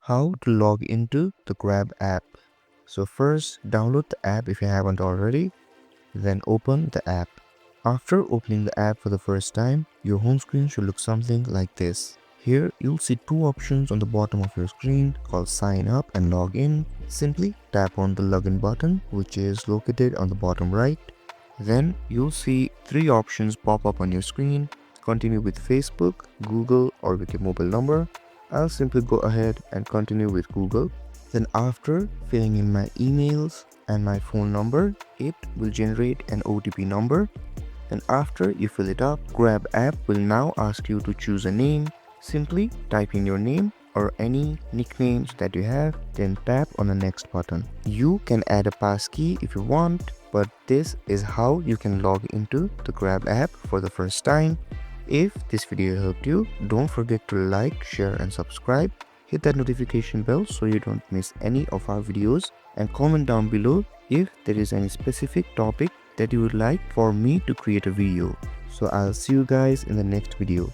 How to log into the Grab app. So first, download the app if you haven't already, then open the app. After opening the app for the first time, your home screen should look something like this. Here, you'll see two options on the bottom of your screen called Sign Up and Log In. Simply tap on the login button, which is located on the bottom right. Then you'll see three options pop up on your screen. Continue with Facebook, Google, or with your mobile number. I'll simply go ahead and continue with Google. Then after filling in my emails and my phone number, it will generate an OTP number. And after you fill it up, Grab app will now ask you to choose a name. Simply type in your name or any nicknames that you have, then tap on the next button. You can add a passkey if you want, but this is how you can log into the Grab app for the first time. If this video helped you, don't forget to like, share and subscribe. Hit that notification bell so you don't miss any of our videos, and comment down below if there is any specific topic that you would like for me to create a video. So I'll see you guys in the next video.